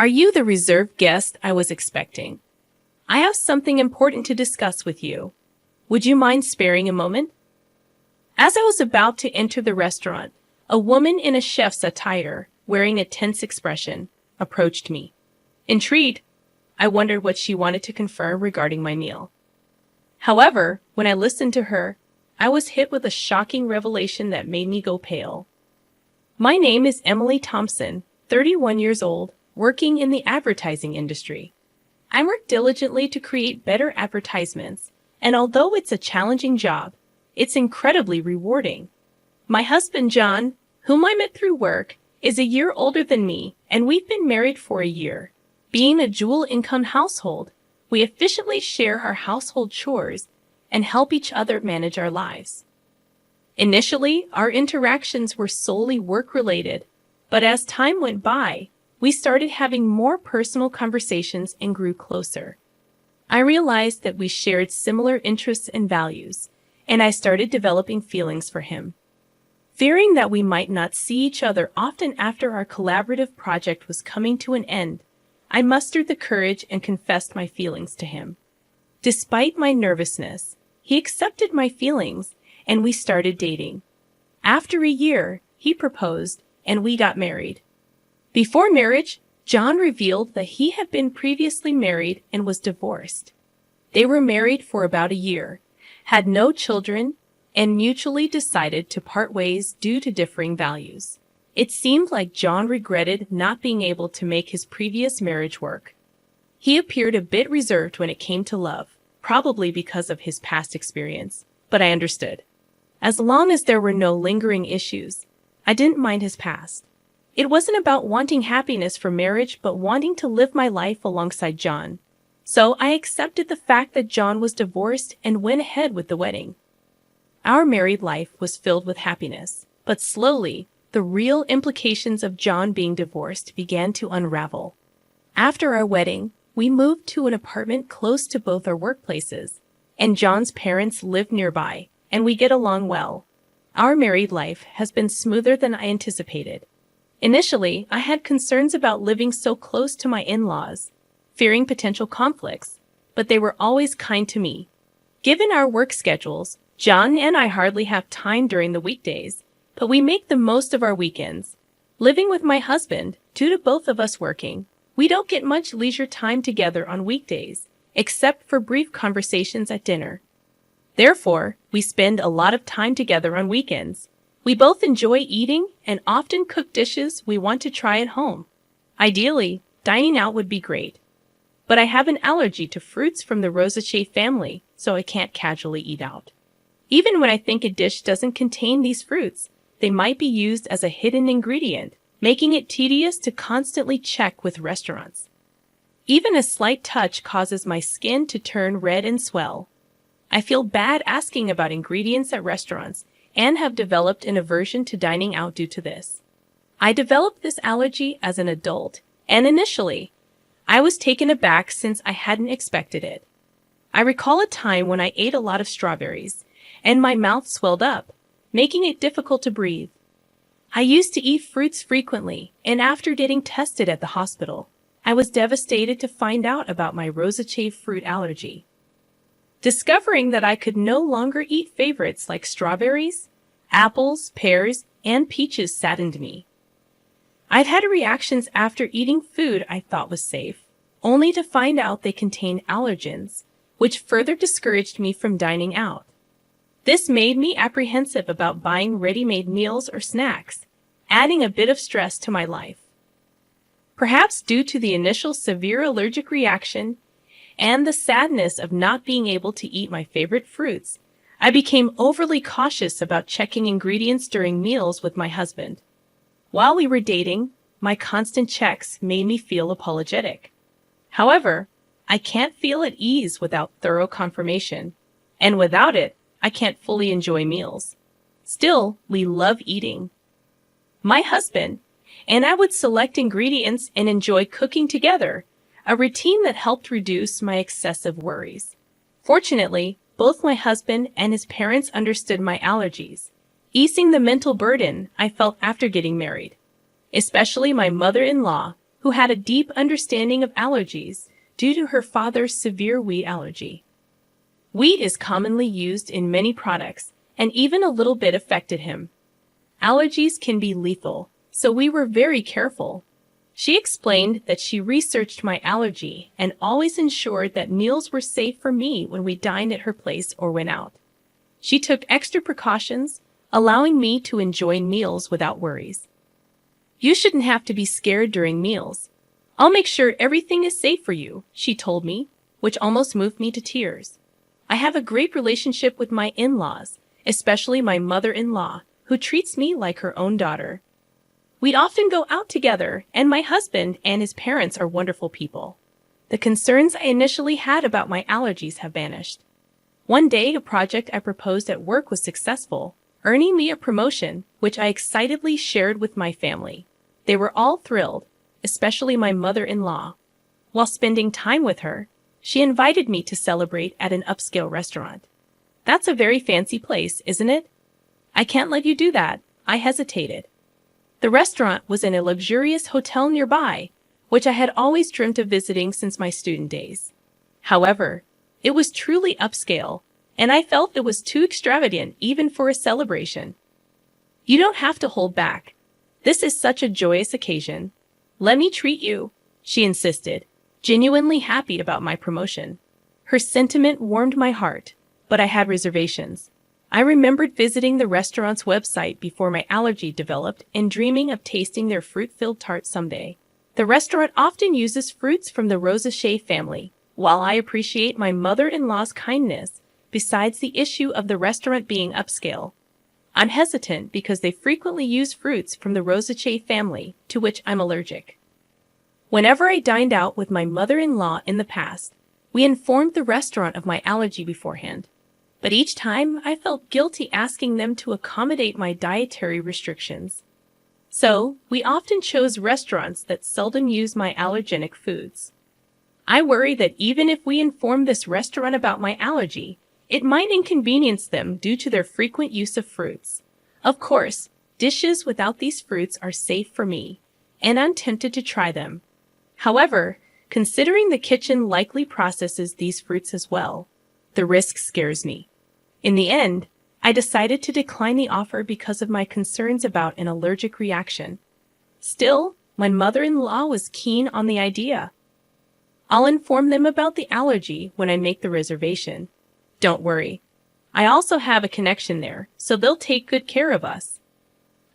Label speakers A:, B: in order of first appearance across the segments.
A: Are you the reserved guest I was expecting? I have something important to discuss with you. Would you mind sparing a moment? As I was about to enter the restaurant, a woman in a chef's attire, wearing a tense expression, approached me. Intrigued, I wondered what she wanted to confirm regarding my meal. However, when I listened to her, I was hit with a shocking revelation that made me go pale. My name is Emily Thompson, 31 years old, working in the advertising industry. I work diligently to create better advertisements, and although it's a challenging job, it's incredibly rewarding. My husband, John, whom I met through work, is a year older than me, and we've been married for a year. Being a dual-income household, we efficiently share our household chores and help each other manage our lives. Initially, our interactions were solely work-related, but as time went by, we started having more personal conversations and grew closer. I realized that we shared similar interests and values, and I started developing feelings for him. Fearing that we might not see each other often after our collaborative project was coming to an end, I mustered the courage and confessed my feelings to him. Despite my nervousness, he accepted my feelings, and we started dating. After a year, he proposed, and we got married. Before marriage, John revealed that he had been previously married and was divorced. They were married for about a year, had no children, and mutually decided to part ways due to differing values. It seemed like John regretted not being able to make his previous marriage work. He appeared a bit reserved when it came to love, probably because of his past experience, but I understood. As long as there were no lingering issues, I didn't mind his past. It wasn't about wanting happiness for marriage, but wanting to live my life alongside John. So I accepted the fact that John was divorced and went ahead with the wedding. Our married life was filled with happiness, but slowly, the real implications of John being divorced began to unravel. After our wedding, we moved to an apartment close to both our workplaces, and John's parents lived nearby, and we get along well. Our married life has been smoother than I anticipated. Initially, I had concerns about living so close to my in-laws, fearing potential conflicts, but they were always kind to me. Given our work schedules, John and I hardly have time during the weekdays, but we make the most of our weekends. Living with my husband, due to both of us working, we don't get much leisure time together on weekdays, except for brief conversations at dinner. Therefore, we spend a lot of time together on weekends. We both enjoy eating and often cook dishes we want to try at home. Ideally, dining out would be great. But I have an allergy to fruits from the Rosaceae family, so I can't casually eat out. Even when I think a dish doesn't contain these fruits, they might be used as a hidden ingredient, making it tedious to constantly check with restaurants. Even a slight touch causes my skin to turn red and swell. I feel bad asking about ingredients at restaurants and have developed an aversion to dining out due to this. I developed this allergy as an adult, and initially, I was taken aback since I hadn't expected it. I recall a time when I ate a lot of strawberries, and my mouth swelled up, making it difficult to breathe. I used to eat fruits frequently, and after getting tested at the hospital, I was devastated to find out about my Rosaceae fruit allergy. Discovering that I could no longer eat favorites like strawberries, apples, pears, and peaches saddened me. I'd had reactions after eating food I thought was safe, only to find out they contained allergens, which further discouraged me from dining out. This made me apprehensive about buying ready-made meals or snacks, adding a bit of stress to my life. Perhaps due to the initial severe allergic reaction and the sadness of not being able to eat my favorite fruits, I became overly cautious about checking ingredients during meals with my husband. While we were dating, my constant checks made me feel apologetic. However, I can't feel at ease without thorough confirmation, and without it, I can't fully enjoy meals. Still, we love eating. My husband and I would select ingredients and enjoy cooking together, a routine that helped reduce my excessive worries. Fortunately, both my husband and his parents understood my allergies, easing the mental burden I felt after getting married. Especially my mother-in-law, who had a deep understanding of allergies due to her father's severe wheat allergy. Wheat is commonly used in many products, and even a little bit affected him. Allergies can be lethal, so we were very careful. She explained that she researched my allergy and always ensured that meals were safe for me when we dined at her place or went out. She took extra precautions, allowing me to enjoy meals without worries. You shouldn't have to be scared during meals. I'll make sure everything is safe for you, she told me, which almost moved me to tears. I have a great relationship with my in-laws, especially my mother-in-law, who treats me like her own daughter. We'd often go out together, and my husband and his parents are wonderful people. The concerns I initially had about my allergies have vanished. One day, a project I proposed at work was successful, earning me a promotion, which I excitedly shared with my family. They were all thrilled, especially my mother-in-law. While spending time with her, she invited me to celebrate at an upscale restaurant. That's a very fancy place, isn't it? I can't let you do that, I hesitated. The restaurant was in a luxurious hotel nearby, which I had always dreamt of visiting since my student days. However, it was truly upscale, and I felt it was too extravagant even for a celebration. You don't have to hold back. This is such a joyous occasion. Let me treat you, she insisted, genuinely happy about my promotion. Her sentiment warmed my heart, but I had reservations. I remembered visiting the restaurant's website before my allergy developed and dreaming of tasting their fruit-filled tart someday. The restaurant often uses fruits from the Rosacea family. While I appreciate my mother-in-law's kindness, besides the issue of the restaurant being upscale, I'm hesitant because they frequently use fruits from the Rosacea family, to which I'm allergic. Whenever I dined out with my mother-in-law in the past, we informed the restaurant of my allergy beforehand. But each time, I felt guilty asking them to accommodate my dietary restrictions. So, we often chose restaurants that seldom use my allergenic foods. I worry that even if we inform this restaurant about my allergy, it might inconvenience them due to their frequent use of fruits. Of course, dishes without these fruits are safe for me, and I'm tempted to try them. However, considering the kitchen likely processes these fruits as well, the risk scares me. In the end, I decided to decline the offer because of my concerns about an allergic reaction. Still, my mother-in-law was keen on the idea. I'll inform them about the allergy when I make the reservation. Don't worry. I also have a connection there, so they'll take good care of us.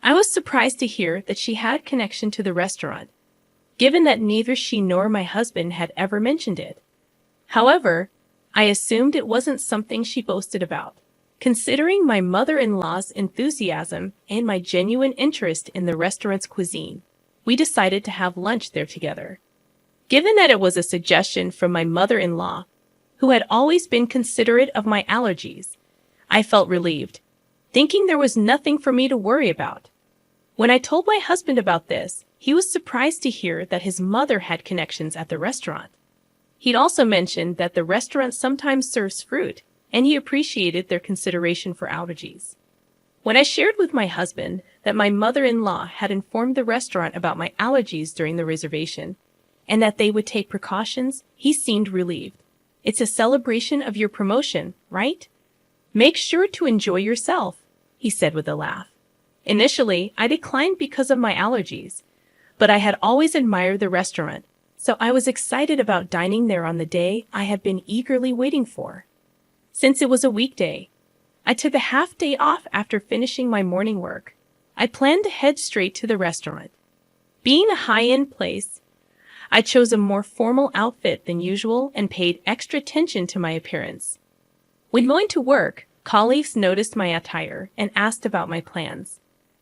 A: I was surprised to hear that she had connection to the restaurant, given that neither she nor my husband had ever mentioned it. However, I assumed it wasn't something she boasted about. Considering my mother-in-law's enthusiasm and my genuine interest in the restaurant's cuisine, we decided to have lunch there together. Given that it was a suggestion from my mother-in-law, who had always been considerate of my allergies, I felt relieved, thinking there was nothing for me to worry about. When I told my husband about this, he was surprised to hear that his mother had connections at the restaurant. He'd also mentioned that the restaurant sometimes serves fruit, and he appreciated their consideration for allergies. When I shared with my husband that my mother-in-law had informed the restaurant about my allergies during the reservation, and that they would take precautions, he seemed relieved. It's a celebration of your promotion, right? Make sure to enjoy yourself, he said with a laugh. Initially, I declined because of my allergies, but I had always admired the restaurant, so I was excited about dining there on the day I had been eagerly waiting for. Since it was a weekday, I took a half day off after finishing my morning work. I planned to head straight to the restaurant. Being a high-end place, I chose a more formal outfit than usual and paid extra attention to my appearance. When going to work, colleagues noticed my attire and asked about my plans.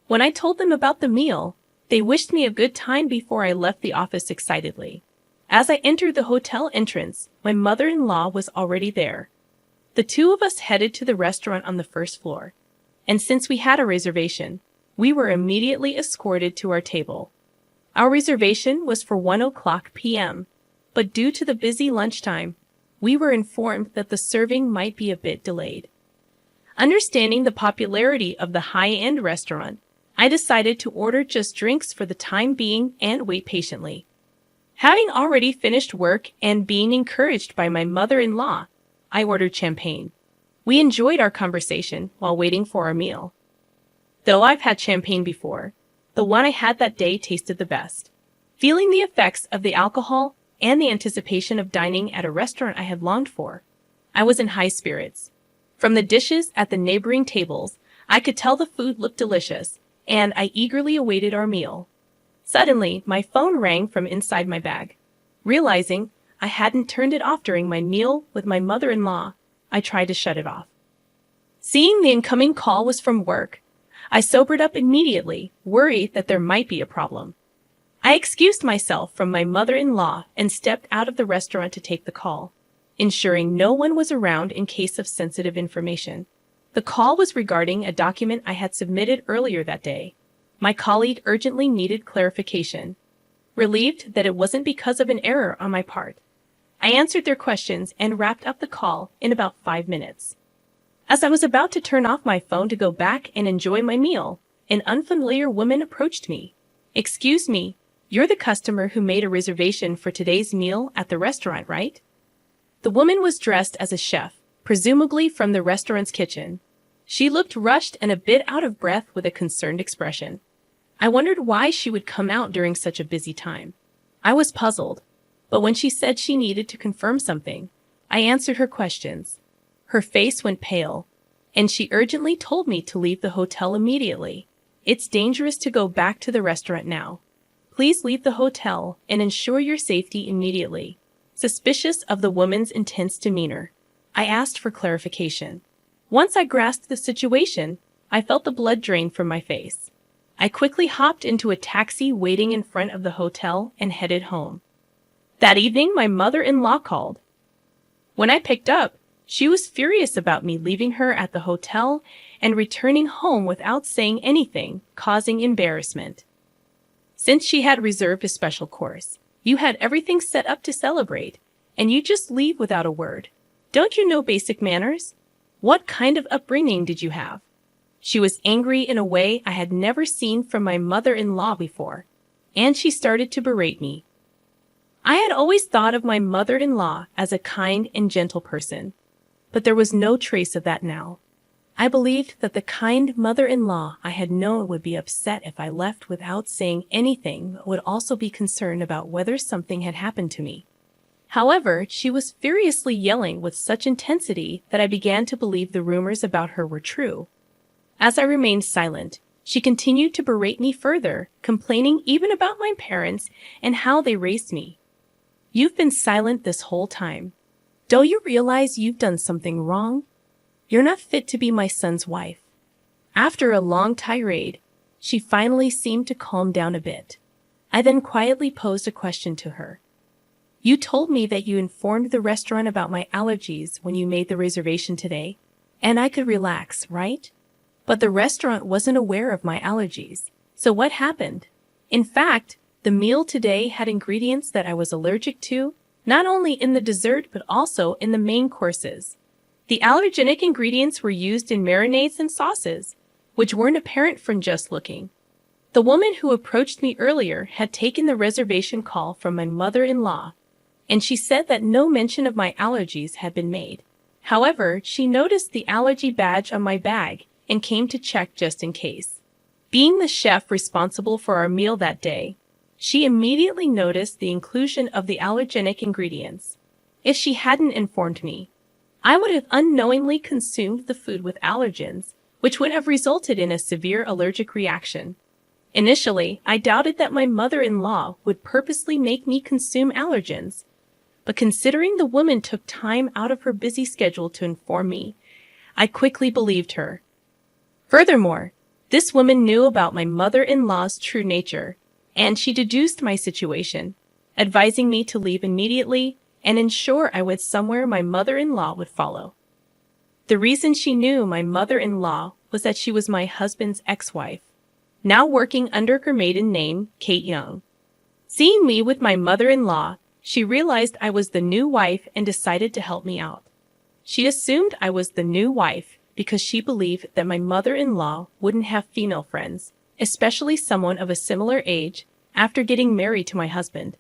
A: When I told them about the meal, they wished me a good time before I left the office excitedly. As I entered the hotel entrance, my mother-in-law was already there. The two of us headed to the restaurant on the first floor, and since we had a reservation, we were immediately escorted to our table. Our reservation was for 1:00 p.m., but due to the busy lunchtime, we were informed that the serving might be a bit delayed. Understanding the popularity of the high-end restaurant, I decided to order just drinks for the time being and wait patiently. Having already finished work and being encouraged by my mother-in-law, I ordered champagne. We enjoyed our conversation while waiting for our meal. Though I've had champagne before, the one I had that day tasted the best. Feeling the effects of the alcohol and the anticipation of dining at a restaurant I had longed for, I was in high spirits. From the dishes at the neighboring tables, I could tell the food looked delicious, and I eagerly awaited our meal. Suddenly, my phone rang from inside my bag. Realizing I hadn't turned it off during my meal with my mother-in-law, I tried to shut it off. Seeing the incoming call was from work, I sobered up immediately, worried that there might be a problem. I excused myself from my mother-in-law and stepped out of the restaurant to take the call, ensuring no one was around in case of sensitive information. The call was regarding a document I had submitted earlier that day. My colleague urgently needed clarification. Relieved that it wasn't because of an error on my part, I answered their questions and wrapped up the call in about 5 minutes. As I was about to turn off my phone to go back and enjoy my meal, an unfamiliar woman approached me. "Excuse me, you're the customer who made a reservation for today's meal at the restaurant, right?" The woman was dressed as a chef, presumably from the restaurant's kitchen. She looked rushed and a bit out of breath with a concerned expression. I wondered why she would come out during such a busy time. I was puzzled, but when she said she needed to confirm something, I answered her questions. Her face went pale, and she urgently told me to leave the hotel immediately. "It's dangerous to go back to the restaurant now. Please leave the hotel and ensure your safety immediately." Suspicious of the woman's intense demeanor, I asked for clarification. Once I grasped the situation, I felt the blood drain from my face. I quickly hopped into a taxi waiting in front of the hotel and headed home. That evening, my mother-in-law called. When I picked up, she was furious about me leaving her at the hotel and returning home without saying anything, causing embarrassment. Since she had reserved a special course, you had everything set up to celebrate, and you just leave without a word. Don't you know basic manners? What kind of upbringing did you have? She was angry in a way I had never seen from my mother-in-law before, and she started to berate me. I had always thought of my mother-in-law as a kind and gentle person, but there was no trace of that now. I believed that the kind mother-in-law I had known would be upset if I left without saying anything, but would also be concerned about whether something had happened to me. However, she was furiously yelling with such intensity that I began to believe the rumors about her were true. As I remained silent, she continued to berate me further, complaining even about my parents and how they raised me. "You've been silent this whole time. Don't you realize you've done something wrong? You're not fit to be my son's wife." After a long tirade, she finally seemed to calm down a bit. I then quietly posed a question to her. "You told me that you informed the restaurant about my allergies when you made the reservation today, and I could relax, right? But the restaurant wasn't aware of my allergies. So what happened? In fact, the meal today had ingredients that I was allergic to, not only in the dessert but also in the main courses. The allergenic ingredients were used in marinades and sauces, which weren't apparent from just looking. The woman who approached me earlier had taken the reservation call from my mother-in-law, and she said that no mention of my allergies had been made. However, she noticed the allergy badge on my bag and came to check just in case. Being the chef responsible for our meal that day, she immediately noticed the inclusion of the allergenic ingredients. If she hadn't informed me, I would have unknowingly consumed the food with allergens, which would have resulted in a severe allergic reaction. Initially, I doubted that my mother-in-law would purposely make me consume allergens, but considering the woman took time out of her busy schedule to inform me, I quickly believed her. Furthermore, this woman knew about my mother-in-law's true nature, and she deduced my situation, advising me to leave immediately and ensure I went somewhere my mother-in-law would follow. The reason she knew my mother-in-law was that she was my husband's ex-wife, now working under her maiden name, Kate Young. Seeing me with my mother-in-law, she realized I was the new wife and decided to help me out. She assumed I was the new wife because she believed that my mother-in-law wouldn't have female friends, especially someone of a similar age, after getting married to my husband.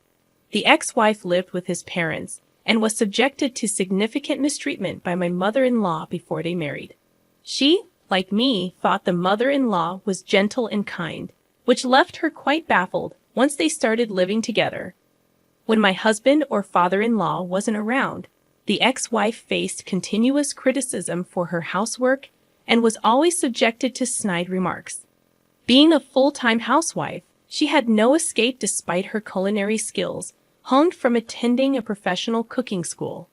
A: The ex-wife lived with his parents and was subjected to significant mistreatment by my mother-in-law before they married. She, like me, thought the mother-in-law was gentle and kind, which left her quite baffled once they started living together. When my husband or father-in-law wasn't around, the ex-wife faced continuous criticism for her housework and was always subjected to snide remarks. Being a full-time housewife, she had no escape despite her culinary skills, honed from attending a professional cooking school.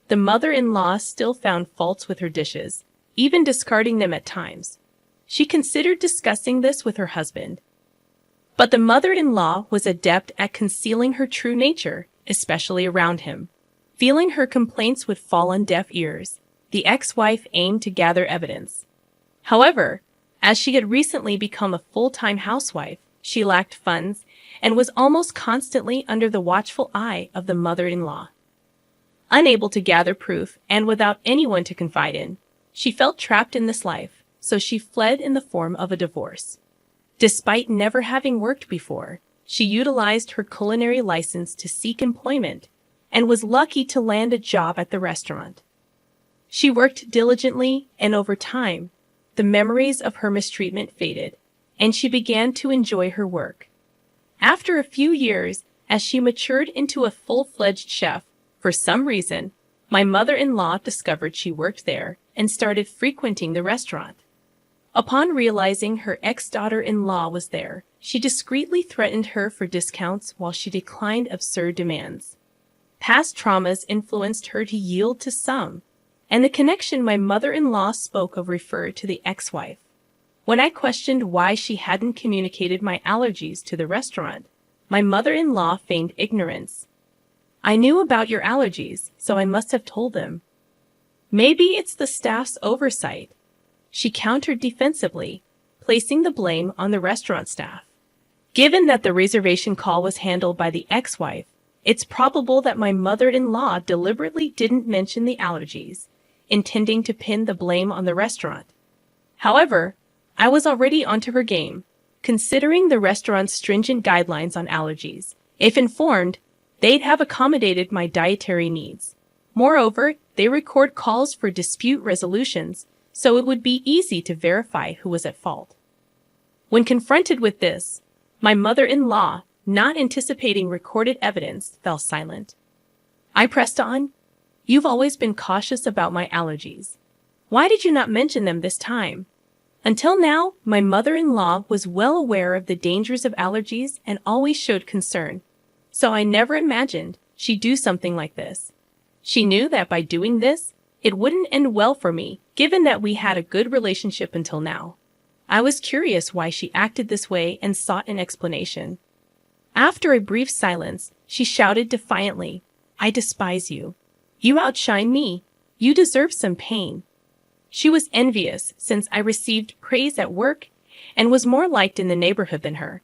A: The mother-in-law still found faults with her dishes, even discarding them at times. She considered discussing this with her husband. But the mother-in-law was adept at concealing her true nature, especially around him. Feeling her complaints would fall on deaf ears, the ex-wife aimed to gather evidence. However, as she had recently become a full-time housewife, she lacked funds and was almost constantly under the watchful eye of the mother-in-law. Unable to gather proof and without anyone to confide in, she felt trapped in this life, so she fled in the form of a divorce. Despite never having worked before, she utilized her culinary license to seek employment and was lucky to land a job at the restaurant. She worked diligently, and over time, the memories of her mistreatment faded, and she began to enjoy her work. After a few years, as she matured into a full-fledged chef, for some reason, my mother-in-law discovered she worked there and started frequenting the restaurant. Upon realizing her ex-daughter-in-law was there, she discreetly threatened her for discounts while she declined absurd demands. Past traumas influenced her to yield to some, and the connection my mother-in-law spoke of referred to the ex-wife. When I questioned why she hadn't communicated my allergies to the restaurant, my mother-in-law feigned ignorance. "I knew about your allergies, so I must have told them." "Maybe it's the staff's oversight," she countered defensively, placing the blame on the restaurant staff. Given that the reservation call was handled by the ex-wife, it's probable that my mother-in-law deliberately didn't mention the allergies, intending to pin the blame on the restaurant. However, I was already onto her game, considering the restaurant's stringent guidelines on allergies. If informed, they'd have accommodated my dietary needs. Moreover, they record calls for dispute resolutions, so it would be easy to verify who was at fault. When confronted with this, my mother-in-law, not anticipating recorded evidence, fell silent. I pressed on. "You've always been cautious about my allergies. Why did you not mention them this time?" Until now, my mother-in-law was well aware of the dangers of allergies and always showed concern, so I never imagined she'd do something like this. She knew that by doing this, it wouldn't end well for me, given that we had a good relationship until now. I was curious why she acted this way and sought an explanation. After a brief silence, she shouted defiantly, "I despise you. You outshine me. You deserve some pain." She was envious since I received praise at work and was more liked in the neighborhood than her.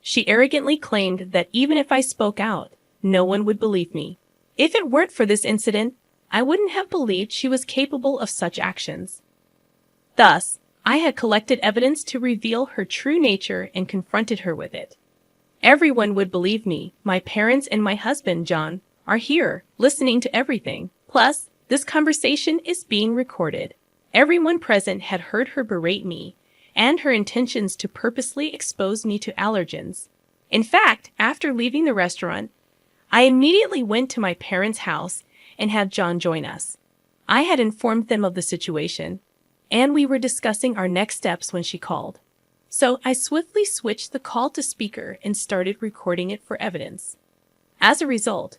A: She arrogantly claimed that even if I spoke out, no one would believe me. If it weren't for this incident, I wouldn't have believed she was capable of such actions. Thus, I had collected evidence to reveal her true nature and confronted her with it. Everyone would believe me. My parents and my husband, John, are here, listening to everything. Plus, this conversation is being recorded. Everyone present had heard her berate me, and her intentions to purposely expose me to allergens. In fact, after leaving the restaurant, I immediately went to my parents' house and had John join us. I had informed them of the situation, and we were discussing our next steps when she called. So I swiftly switched the call to speaker and started recording it for evidence. As a result,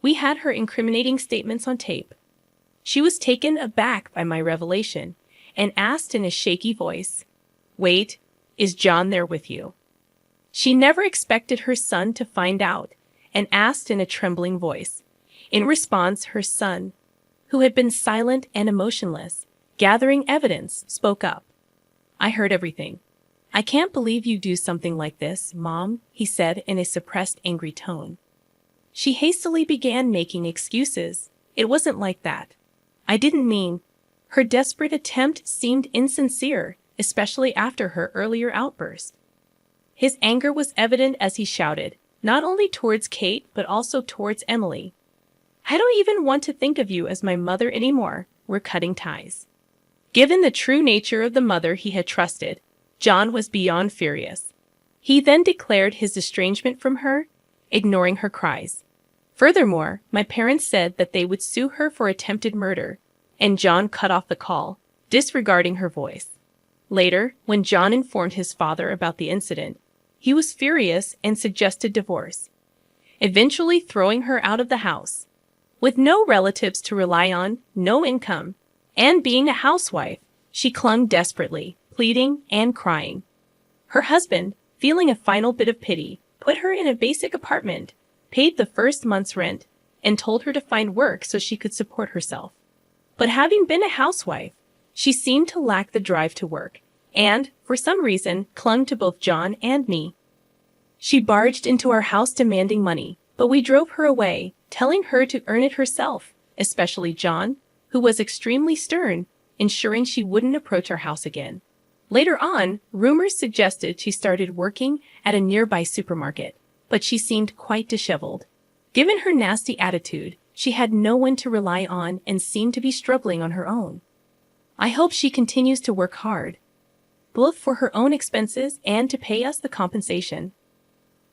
A: we had her incriminating statements on tape. She was taken aback by my revelation and asked in a shaky voice, "Wait, is John there with you?" She never expected her son to find out and asked in a trembling voice. In response, her son, who had been silent and emotionless, gathering evidence, spoke up. "I heard everything. I can't believe you do something like this, Mom," he said in a suppressed, angry tone. She hastily began making excuses. "It wasn't like that. I didn't mean..." Her desperate attempt seemed insincere, especially after her earlier outburst. His anger was evident as he shouted, not only towards Kate, but also towards Emily. I don't even want to think of you as my mother anymore. We're cutting ties. Given the true nature of the mother he had trusted, John was beyond furious. He then declared his estrangement from her, ignoring her cries. Furthermore, my parents said that they would sue her for attempted murder, and John cut off the call, disregarding her voice. Later, when John informed his father about the incident, he was furious and suggested divorce, eventually throwing her out of the house. With no relatives to rely on, no income, and being a housewife, she clung desperately, pleading and crying. Her husband, feeling a final bit of pity, put her in a basic apartment, paid the first month's rent, and told her to find work so she could support herself. But having been a housewife, she seemed to lack the drive to work, and, for some reason, clung to both John and me. She barged into our house demanding money, but we drove her away, telling her to earn it herself, especially John, who was extremely stern, ensuring she wouldn't approach our house again. Later on, rumors suggested she started working at a nearby supermarket, but she seemed quite disheveled. Given her nasty attitude, she had no one to rely on and seemed to be struggling on her own. I hope she continues to work hard, both for her own expenses and to pay us the compensation.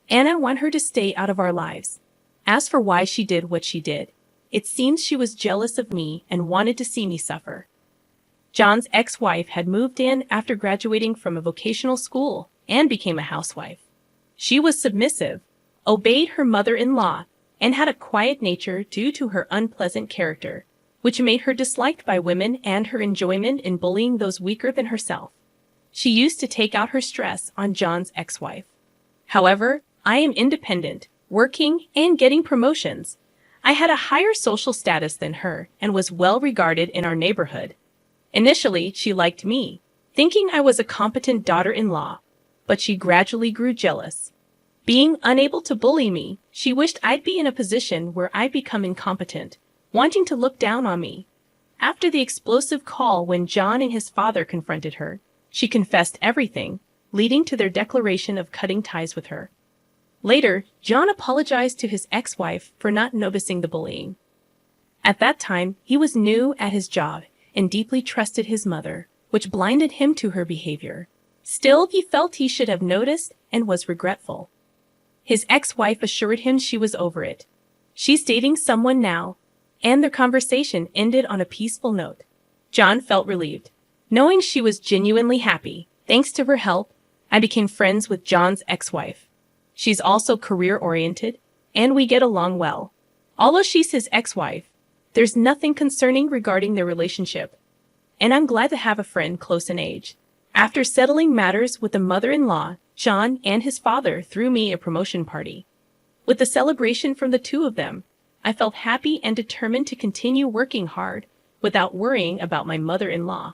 A: And I want her to stay out of our lives. As for why she did what she did, it seems she was jealous of me and wanted to see me suffer. John's ex-wife had moved in after graduating from a vocational school and became a housewife. She was submissive, obeyed her mother-in-law, and had a quiet nature due to her unpleasant character, which made her disliked by women and her enjoyment in bullying those weaker than herself. She used to take out her stress on John's ex-wife. However, I am independent, working, and getting promotions. I had a higher social status than her and was well regarded in our neighborhood. Initially, she liked me, thinking I was a competent daughter-in-law, but she gradually grew jealous. Being unable to bully me, she wished I'd be in a position where I'd become incompetent, wanting to look down on me. After the explosive call when John and his father confronted her, she confessed everything, leading to their declaration of cutting ties with her. Later, John apologized to his ex-wife for not noticing the bullying. At that time, he was new at his job and deeply trusted his mother, which blinded him to her behavior. Still, he felt he should have noticed and was regretful. His ex-wife assured him she was over it. She's dating someone now, and their conversation ended on a peaceful note. John felt relieved, knowing she was genuinely happy. Thanks to her help, I became friends with John's ex-wife. She's also career-oriented, and we get along well. Although she's his ex-wife, there's nothing concerning regarding their relationship, and I'm glad to have a friend close in age. After settling matters with the mother-in-law, John and his father threw me a promotion party. With the celebration from the two of them, I felt happy and determined to continue working hard without worrying about my mother-in-law.